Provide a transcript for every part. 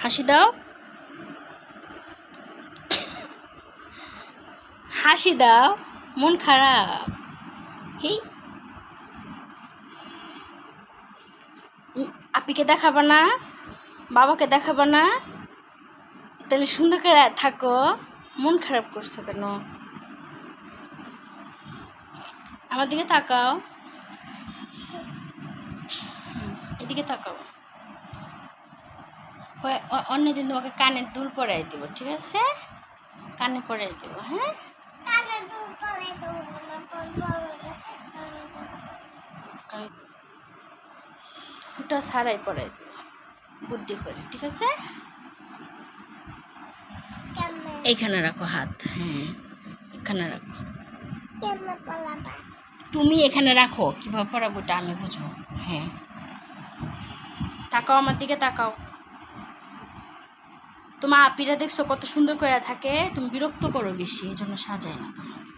হাসি দাও, হাসি দাও, মন খারাপ। হেই, আপিকে দেখাবা না, বাবাকে দেখাবা না? তাহলে সুন্দর করে থাকো। মন খারাপ করছো কেন? আমার দিকে তাকাও, এদিকে তাকাও। অন্যদিন তোমাকে কানের দুল পরাই দেবো, ঠিক আছে? কানে পরাই দেবো, হ্যাঁ? ফুটা ছাড়াই পরাই দেবো বুদ্ধি করে, ঠিক আছে? এইখানে রাখো হাত, হ্যাঁ এখানে রাখো। তুমি এখানে রাখো, কীভাবে পরাবো ওটা আমি বুঝবো। হ্যাঁ, তাকাও, আমার দিকে তাকাও। তোমার আপিরা দেখছো কত সুন্দর করে থাকে, তুমি বিরক্ত করো বেশি, এই জন্য সাজাই না তোমাকে।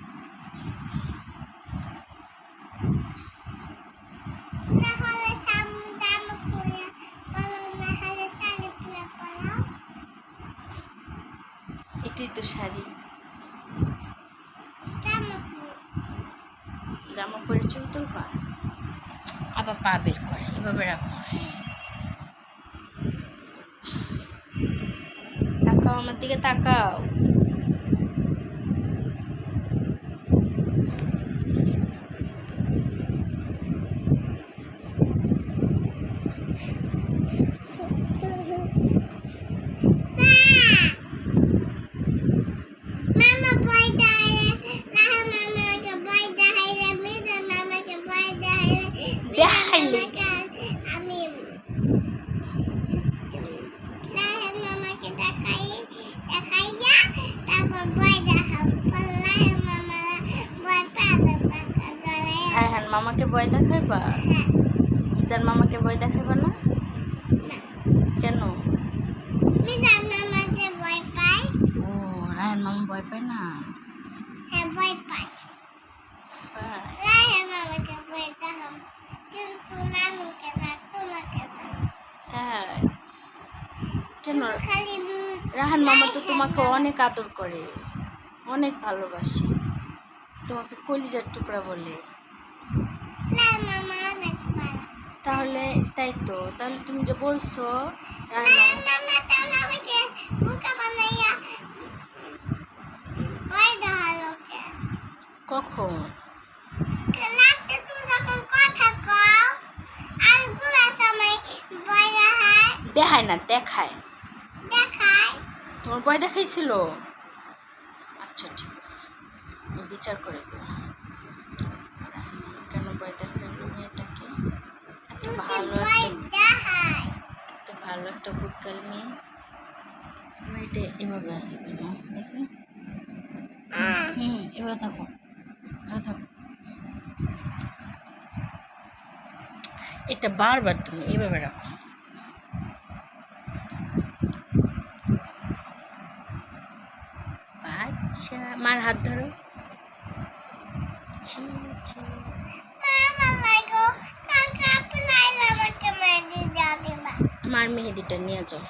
এটাই তো শাড়ি, জামা পরে চুল তুলবা, আবার পা বের করে, এভাবে রাখো। হ্যাঁ, তাকাও, আমার দিকে তাকাও। হ্যাঁ, মামাকে ভয় দেখাইবা? যার মামাকে ভয় দেখাইবা না কেন? ও, রায়হান মামা ভয় পায় না? কেন? রায়হান মামা তো তোমাকে অনেক আদর করে, অনেক ভালোবাসে, তোমাকে কলিজার টুকরা বলে। তাহলে তাই তো, তাহলে তুমি যে বলছো কখন দেখায় না? দেখায়, তোমার ভয় দেখাইছিল? আচ্ছা ঠিক আছে, আমি বিচার করে দেব কেন ভয় দেখাইলো মেয়েটাকে। এত ভালো একটা গুডগার্ল মেয়েটা এভাবে আছে কেন দেখি? এবার থাকো, এবার থাকো। এটা বারবার তুমি এভাবে রাখো। আচ্ছা, মার হাত ধরো। মার মেহেদিটা নিয়ে যাও।